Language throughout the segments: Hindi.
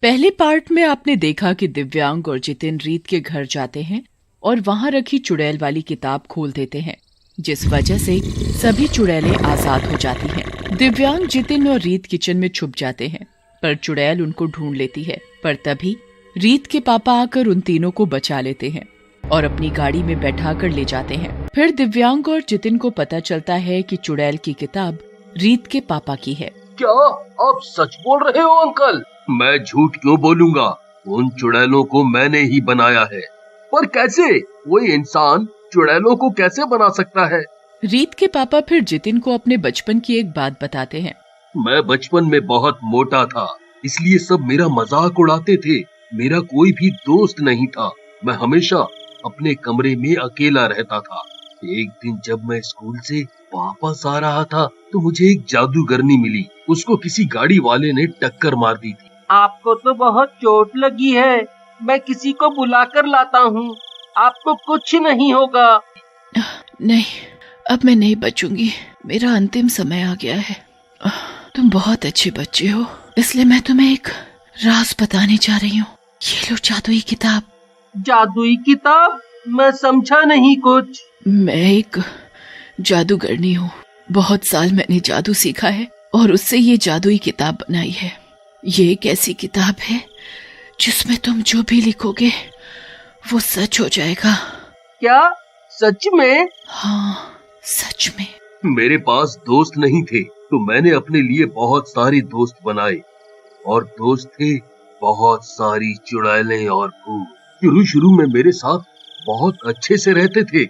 पहले पार्ट में आपने देखा कि दिव्यांग और जितिन रीत के घर जाते हैं और वहां रखी चुड़ैल वाली किताब खोल देते हैं, जिस वजह से सभी चुड़ैलें आजाद हो जाती हैं। दिव्यांग, जितिन और रीत किचन में छुप जाते हैं, पर चुड़ैल उनको ढूंढ लेती है। पर तभी रीत के पापा आकर उन तीनों को बचा लेते हैं और अपनी गाड़ी में बैठा कर ले जाते हैं। फिर दिव्यांग और जितिन को पता चलता है कि चुड़ैल की किताब रीत के पापा की है। क्या आप सच बोल रहे हो अंकल? मैं झूठ क्यों बोलूंगा? उन चुड़ैलों को मैंने ही बनाया है। पर कैसे? कोई इंसान चुड़ैलों को कैसे बना सकता है? रीत के पापा फिर जितिन को अपने बचपन की एक बात बताते हैं। मैं बचपन में बहुत मोटा था, इसलिए सब मेरा मजाक उड़ाते थे। मेरा कोई भी दोस्त नहीं था। मैं हमेशा अपने कमरे में अकेला रहता था। एक दिन जब मैं स्कूल से वापस आ रहा था तो मुझे एक जादूगरनी मिली। उसको किसी गाड़ी वाले ने टक्कर मार दी थी। आपको तो बहुत चोट लगी है। मैं किसी को बुलाकर लाता हूँ, आपको कुछ नहीं होगा। नहीं, अब मैं नहीं बचूंगी। मेरा अंतिम समय आ गया है। तुम बहुत अच्छे बच्चे हो, इसलिए मैं तुम्हें एक राज बताने जा रही हूँ। ये लो जादुई किताब। जादुई किताब? मैं समझा नहीं कुछ। मैं एक जादूगरनी हूँ। बहुत साल मैंने जादू सीखा है और उससे ये जादुई किताब बनाई है। ये एक ऐसी किताब है जिसमें तुम जो भी लिखोगे वो सच हो जाएगा। क्या सच में? हाँ, सच में। मेरे पास दोस्त नहीं थे तो मैंने अपने लिए बहुत सारे दोस्त बनाए, और दोस्त थे बहुत सारी चुड़ैलें और भूत। शुरू में मेरे साथ बहुत अच्छे से रहते थे।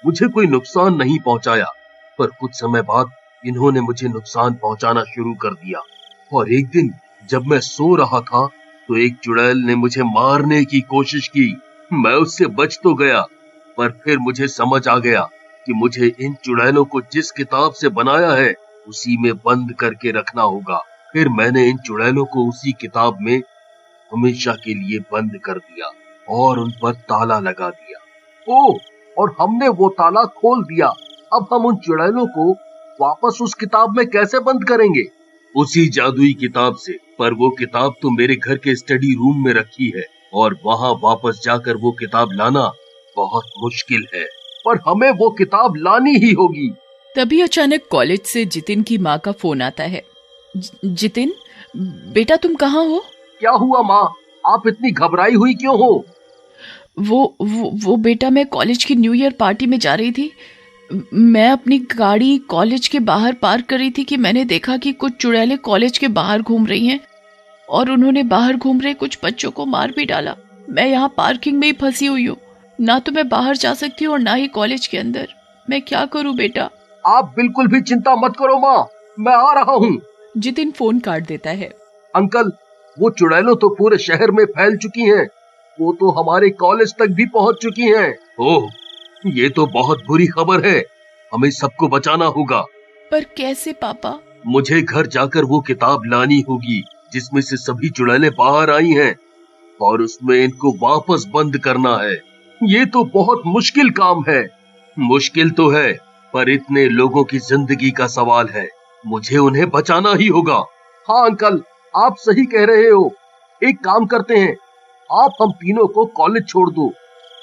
मुझे कोई नुकसान नहीं पहुंचाया, पर कुछ समय बाद इन्होंने मुझे नुकसान पहुंचाना शुरू कर दिया। और एक दिन जब मैं सो रहा था तो एक चुड़ैल ने मुझे मारने की कोशिश की। मैं उससे बच तो गया, पर फिर मुझे समझ आ गया कि मुझे इन चुड़ैलों को जिस किताब से बनाया है उसी में बंद करके रखना होगा। फिर मैंने इन चुड़ैलों को उसी किताब में हमेशा के लिए बंद कर दिया और उन पर ताला लगा दिया। ओह, और हमने वो ताला खोल दिया। अब हम उन चुड़ैलों को वापस उस किताब में कैसे बंद करेंगे? उसी जादुई किताब से। पर वो किताब तो मेरे घर के स्टडी रूम में रखी है और वहाँ वापस जाकर वो किताब लाना बहुत मुश्किल है। पर हमें वो किताब लानी ही होगी। तभी अचानक कॉलेज से जितिन की माँ का फोन आता है। जितिन, बेटा तुम कहाँ हो? क्या हुआ माँ? आप इतनी घबराई हुई क्यों हो? वो बेटा, मैं कॉलेज की न्यू ईयर पार्टी में जा रही थी। मैं अपनी गाड़ी कॉलेज के बाहर पार्क कर रही थी कि मैंने देखा कि कुछ चुड़ैलें कॉलेज के बाहर घूम रही हैं और उन्होंने बाहर घूम रहे कुछ बच्चों को मार भी डाला। मैं यहाँ पार्किंग में ही फंसी हुई हूँ। ना तो मैं बाहर जा सकती हूँ और ना ही कॉलेज के अंदर। मैं क्या करूँ बेटा? आप बिल्कुल भी चिंता मत करो माँ, मैं आ रहा हूँ। जितिन फोन काट देता है। अंकल, वो चुड़ैलों तो पूरे शहर में फैल चुकी हैं। वो तो हमारे कॉलेज तक भी पहुँच चुकी हैं। ओह, ये तो बहुत बुरी खबर है। हमें सबको बचाना होगा। पर कैसे पापा? मुझे घर जाकर वो किताब लानी होगी जिसमें से सभी चुड़ैलें बाहर आई हैं, और उसमें इनको वापस बंद करना है। ये तो बहुत मुश्किल काम है। मुश्किल तो है, पर इतने लोगों की जिंदगी का सवाल है। मुझे उन्हें बचाना ही होगा। हाँ अंकल, आप सही कह रहे हो। एक काम करते हैं, आप हम तीनों को कॉलेज छोड़ दो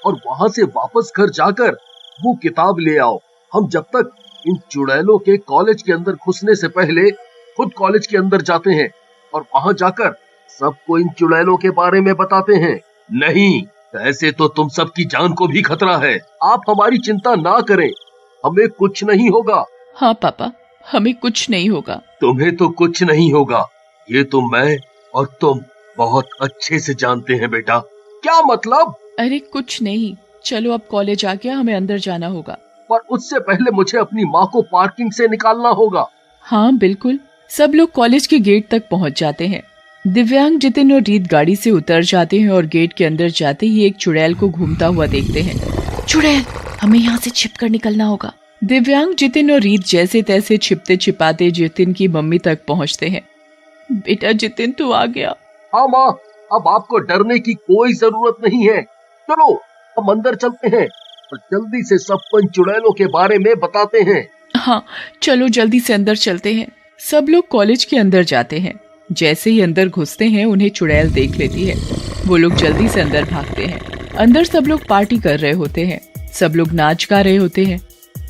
और वहां से वापस घर जाकर वो किताब ले आओ। हम जब तक इन चुड़ैलों के कॉलेज के अंदर घुसने से पहले खुद कॉलेज के अंदर जाते हैं और वहां जाकर सबको इन चुड़ैलों के बारे में बताते हैं। नहीं, ऐसे तो तुम सबकी जान को भी खतरा है। आप हमारी चिंता ना करें, हमें कुछ नहीं होगा। हाँ पापा, हमें कुछ नहीं होगा। तुम्हें तो कुछ नहीं होगा, ये तो मैं और तुम बहुत अच्छे से जानते हैं बेटा। क्या मतलब? अरे कुछ नहीं, चलो अब कॉलेज आ गया, हमें अंदर जाना होगा। पर उससे पहले मुझे अपनी माँ को पार्किंग से निकालना होगा। हाँ बिल्कुल। सब लोग कॉलेज के गेट तक पहुँच जाते हैं। दिव्यांग, जितिन और रीत गाड़ी से उतर जाते हैं और गेट के अंदर जाते ही एक चुड़ैल को घूमता हुआ देखते हैं। चुड़ैल, हमें यहाँ से छिपकर निकलना होगा। दिव्यांग, जितिन और रीत जैसे तैसे छिपते छिपाते जितिन की मम्मी तक पहुँचते हैं। बेटा जितिन, तू आ गया। हाँ माँ, अब आपको डरने की कोई जरूरत नहीं है। चलो हम अंदर चलते हैं और जल्दी से सब चुड़ैलों के बारे में बताते हैं। हाँ चलो जल्दी से अंदर चलते हैं। सब लोग कॉलेज के अंदर जाते हैं। जैसे ही अंदर घुसते हैं उन्हें चुड़ैल देख लेती है। वो लोग जल्दी से अंदर भागते हैं। अंदर सब लोग पार्टी कर रहे होते हैं, सब लोग नाच गा रहे होते हैं।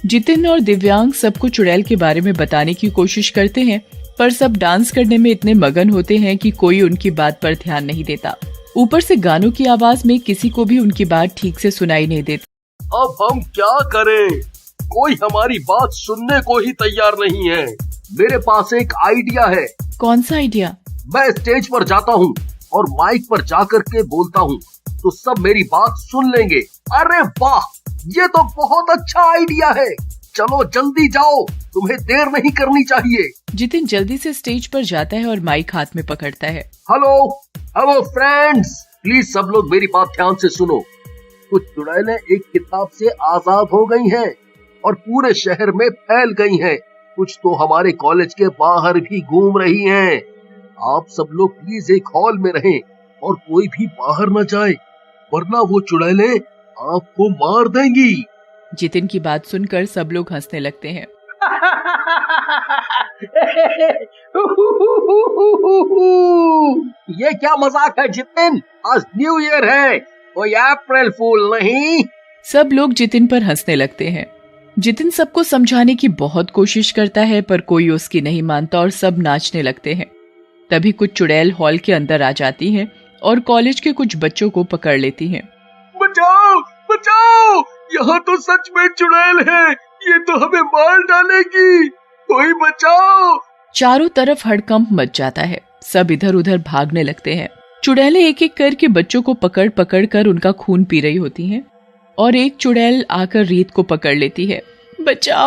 जितिन और दिव्यांग सबको चुड़ैल के बारे में बताने की कोशिश करते हैं, पर सब डांस करने में इतने मगन होते हैं कि कोई उनकी बात पर ध्यान नहीं देता। ऊपर से गानों की आवाज में किसी को भी उनकी बात ठीक से सुनाई नहीं देती। अब हम क्या करें? कोई हमारी बात सुनने को ही तैयार नहीं है। मेरे पास एक आइडिया है। कौन सा आइडिया? मैं स्टेज पर जाता हूँ और माइक पर जाकर के बोलता हूँ, तो सब मेरी बात सुन लेंगे। अरे वाह, ये तो बहुत अच्छा आइडिया है। चलो जल्दी जाओ, तुम्हें देर नहीं करनी चाहिए। जितिन जल्दी से स्टेज पर जाता है और माइक हाथ में पकड़ता है। हेलो हेलो फ्रेंड्स, प्लीज सब लोग मेरी बात ध्यान से सुनो। कुछ चुड़ैलें एक किताब से आजाद हो गई हैं और पूरे शहर में फैल गई हैं। कुछ तो हमारे कॉलेज के बाहर भी घूम रही हैं। आप सब लोग प्लीज एक हॉल में रहें और कोई भी बाहर न जाए, वरना वो चुड़ैलें आपको मार देंगी। जितिन की बात सुनकर सब लोग हंसने लगते हैं। ये क्या मजाक है जितिन? आज न्यू ईयर है, कोई अप्रैल फूल नहीं। सब लोग जितिन पर हंसने लगते हैं। जितिन सबको समझाने की बहुत कोशिश करता है, पर कोई उसकी नहीं मानता और सब नाचने लगते हैं। तभी कुछ चुड़ैल हॉल के अंदर आ जाती हैं और कॉलेज के कुछ बच्चों को पकड़ लेती हैं। बचाओ बचाओ, यहाँ तो सच में चुड़ैल है, ये तो हमें मार डालेगी, कोई बचाओ। चारों तरफ हड़कंप मच जाता है। सब इधर उधर भागने लगते हैं। चुड़ैलें एक एक करके बच्चों को पकड़ पकड़ कर उनका खून पी रही होती हैं और एक चुड़ैल आकर रीत को पकड़ लेती है। बचाओ।